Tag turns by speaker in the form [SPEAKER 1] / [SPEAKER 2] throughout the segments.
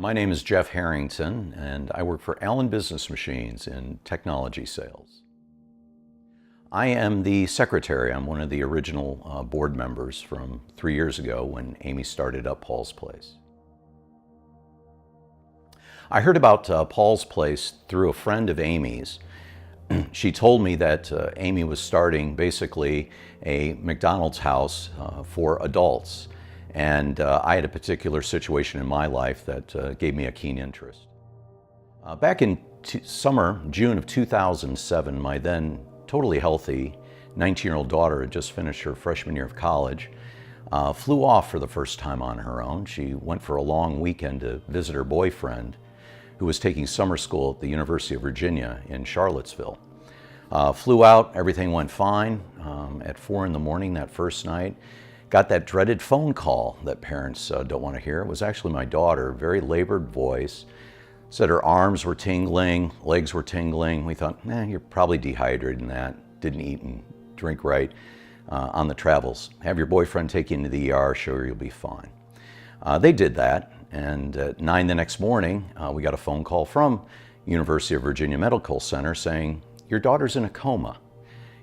[SPEAKER 1] My name is Jeff Harrington, and I work for Allen Business Machines in technology sales. I am the secretary. I'm one of the original board members from 3 years ago when Amy started up Paul's Place. I heard about Paul's Place through a friend of Amy's. She told me that Amy was starting basically a McDonald's house for adults. And I had a particular situation in my life that gave me a keen interest. Back in June of 2007, my then totally healthy 19-year-old daughter had just finished her freshman year of college, flew off for the first time on her own. She went for a long weekend to visit her boyfriend, who was taking summer school at the University of Virginia in Charlottesville. Flew out, everything went fine. At 4 in the morning that first night, got that dreaded phone call that parents don't want to hear. It was actually my daughter, very labored voice, said her arms were tingling, legs were tingling. We thought, you're probably dehydrated in that, didn't eat and drink right on the travels. Have your boyfriend take you into the ER, sure you'll be fine. They did that, and at 9 the next morning, we got a phone call from University of Virginia Medical Center saying, your daughter's in a coma.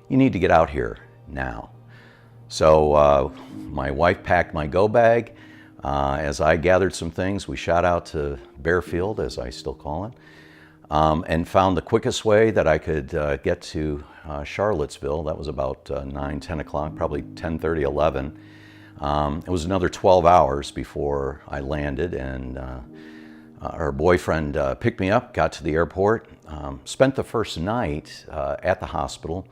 [SPEAKER 1] You need to get out here now. So my wife packed my go bag. As I gathered some things, we shot out to Bearfield, as I still call it, and found the quickest way that I could get to Charlottesville. That was about 9, 10 o'clock, probably 10:30, 11. It was another 12 hours before I landed, and her boyfriend picked me up, got to the airport, spent the first night at the hospital.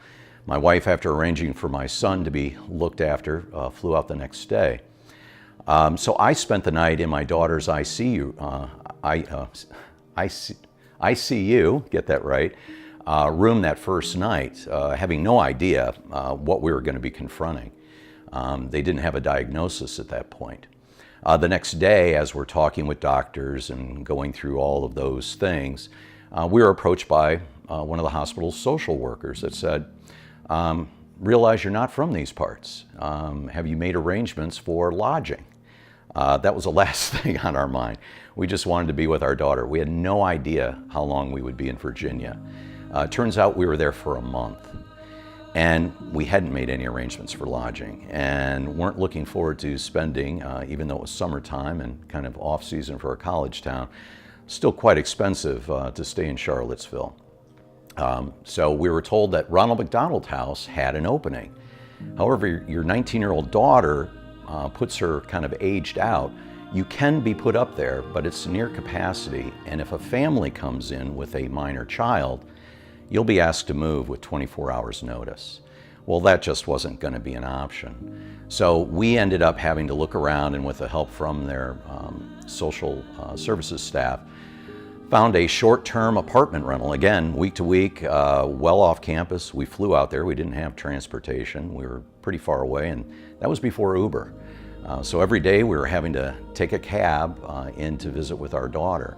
[SPEAKER 1] My wife, after arranging for my son to be looked after, flew out the next day. So I spent the night in my daughter's ICU, get that right, room that first night, having no idea what we were going to be confronting. They didn't have a diagnosis at that point. The next day, as we're talking with doctors and going through all of those things, we were approached by one of the hospital's social workers that said, realize you're not from these parts. Have you made arrangements for lodging? That was the last thing on our mind. We just wanted to be with our daughter. We had no idea how long we would be in Virginia. Turns out we were there for a month, and we hadn't made any arrangements for lodging and weren't looking forward to spending, even though it was summertime and kind of off season for a college town, still quite expensive to stay in Charlottesville. So we were told that Ronald McDonald House had an opening. However, your 19-year-old daughter puts her kind of aged out. You can be put up there, but it's near capacity. And if a family comes in with a minor child, you'll be asked to move with 24 hours notice. Well, that just wasn't going to be an option. So we ended up having to look around, and with the help from their social services staff, found a short-term apartment rental, again, week to week, well off campus. We flew out there. We didn't have transportation. We were pretty far away, and that was before Uber. So every day we were having to take a cab in to visit with our daughter.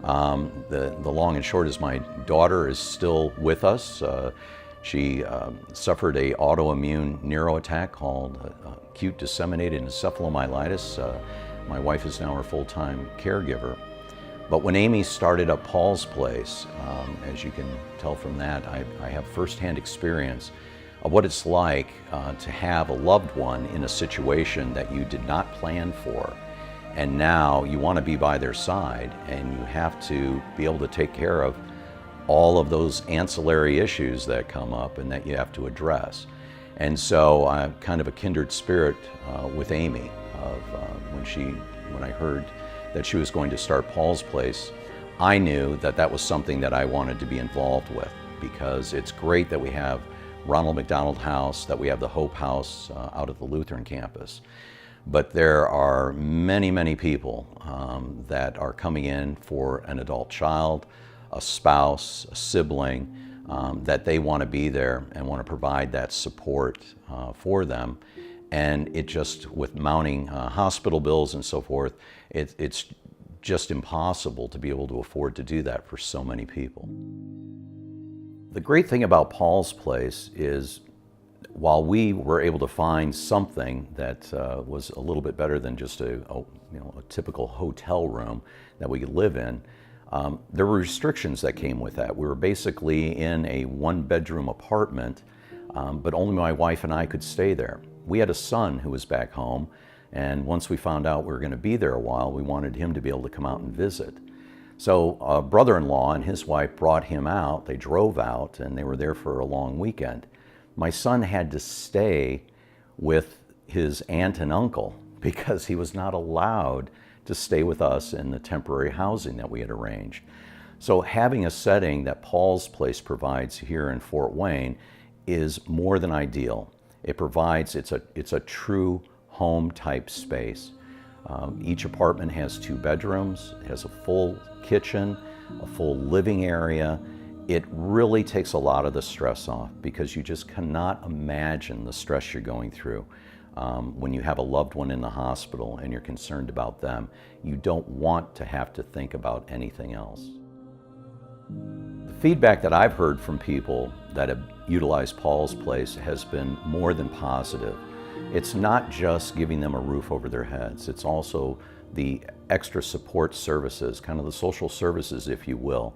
[SPEAKER 1] The long and short is my daughter is still with us. She suffered an autoimmune neuro attack called acute disseminated encephalomyelitis. My wife is now her full-time caregiver. But when Amy started up Paul's Place, as you can tell from that, I have firsthand experience of what it's like to have a loved one in a situation that you did not plan for. And now you want to be by their side, and you have to be able to take care of all of those ancillary issues that come up and that you have to address. And so I'm kind of a kindred spirit with Amy of when I heard that she was going to start Paul's Place, I knew that that was something that I wanted to be involved with, because it's great that we have Ronald McDonald House, that we have the Hope House out at the Lutheran campus. But there are many, many people that are coming in for an adult child, a spouse, a sibling, that they want to be there and want to provide that support for them. And it just, with mounting hospital bills and so forth, it's just impossible to be able to afford to do that for so many people. The great thing about Paul's Place is while we were able to find something that was a little bit better than just a typical hotel room that we could live in, there were restrictions that came with that. We were basically in a one-bedroom apartment, but only my wife and I could stay there. We had a son who was back home, and once we found out we were going to be there a while, we wanted him to be able to come out and visit. So a brother-in-law and his wife brought him out. They drove out, and they were there for a long weekend. My son had to stay with his aunt and uncle because he was not allowed to stay with us in the temporary housing that we had arranged. So having a setting that Paul's Place provides here in Fort Wayne is more than ideal. It provides, it's a true home type space. Each apartment has 2 bedrooms, it has a full kitchen, a full living area. It really takes a lot of the stress off because you just cannot imagine the stress you're going through when you have a loved one in the hospital and you're concerned about them. You don't want to have to think about anything else. The feedback that I've heard from people that have utilized Paul's Place has been more than positive. It's not just giving them a roof over their heads, it's also the extra support services, kind of the social services, if you will.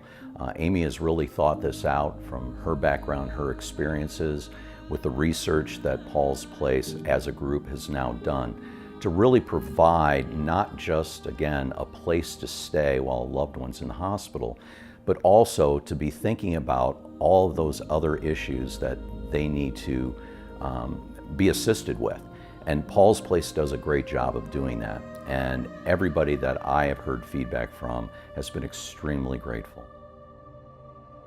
[SPEAKER 1] Amy has really thought this out from her background, her experiences with the research that Paul's Place as a group has now done to really provide not just, again, a place to stay while a loved one's in the hospital, but also to be thinking about all of those other issues that they need to be assisted with. And Paul's Place does a great job of doing that. And everybody that I have heard feedback from has been extremely grateful.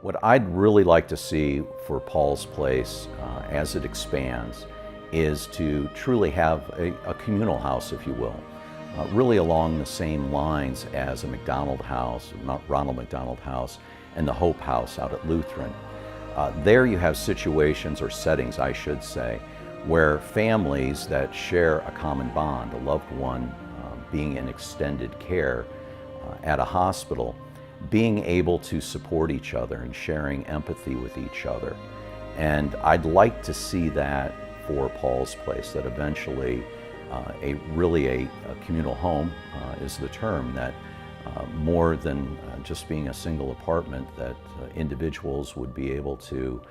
[SPEAKER 1] What I'd really like to see for Paul's Place as it expands is to truly have a communal house, if you will, really along the same lines as a McDonald House, Ronald McDonald House, and the Hope House out at Lutheran. There you have situations, or settings I should say, where families that share a common bond, a loved one being in extended care at a hospital, being able to support each other and sharing empathy with each other. And I'd like to see that for Paul's Place, that eventually a communal home is the term, that more than just being a single apartment, that individuals would be able to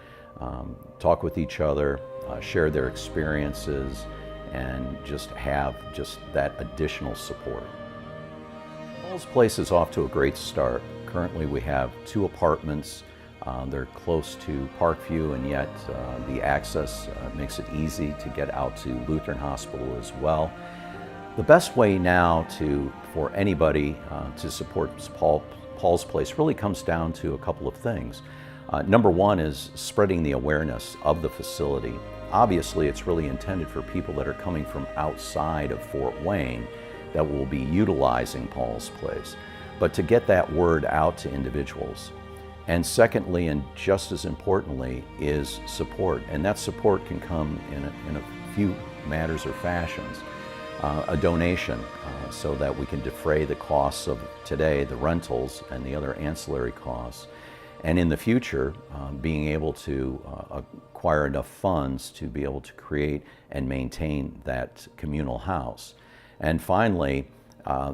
[SPEAKER 1] talk with each other, share their experiences, and just have that additional support. Paul's Place is off to a great start. Currently we have 2 apartments. They're close to Parkview, and yet the access makes it easy to get out to Lutheran Hospital as well. The best way now for anybody to support Paul's Place really comes down to a couple of things. Number one is spreading the awareness of the facility. Obviously, it's really intended for people that are coming from outside of Fort Wayne that will be utilizing Paul's Place, but to get that word out to individuals. And secondly, and just as importantly, is support. And that support can come in a few matters or fashions. A donation so that we can defray the costs of today, the rentals and the other ancillary costs. And in the future, being able to acquire enough funds to be able to create and maintain that communal house. And finally,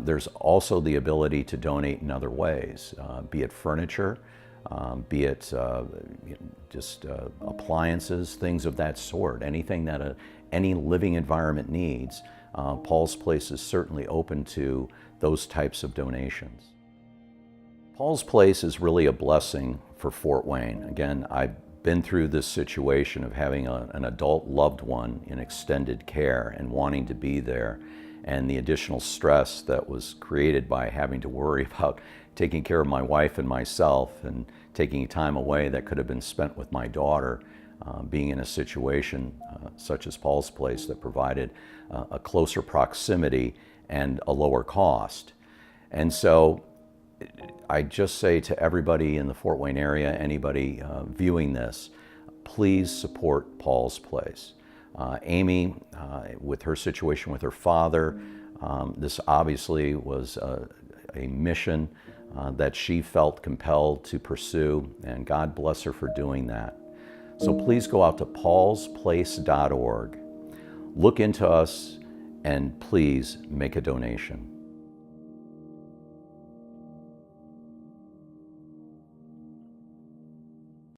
[SPEAKER 1] there's also the ability to donate in other ways, be it furniture, be it just appliances, things of that sort. Anything that any living environment needs, Paul's Place is certainly open to those types of donations. Paul's Place is really a blessing for Fort Wayne. Again, I've been through this situation of having an adult loved one in extended care and wanting to be there, and the additional stress that was created by having to worry about taking care of my wife and myself and taking time away that could have been spent with my daughter, being in a situation such as Paul's Place that provided a closer proximity and a lower cost. And so I just say to everybody in the Fort Wayne area, anybody viewing this, please support Paul's Place. Amy, with her situation with her father, this obviously was a mission that she felt compelled to pursue, and God bless her for doing that. So please go out to paulsplace.org, look into us, and please make a donation.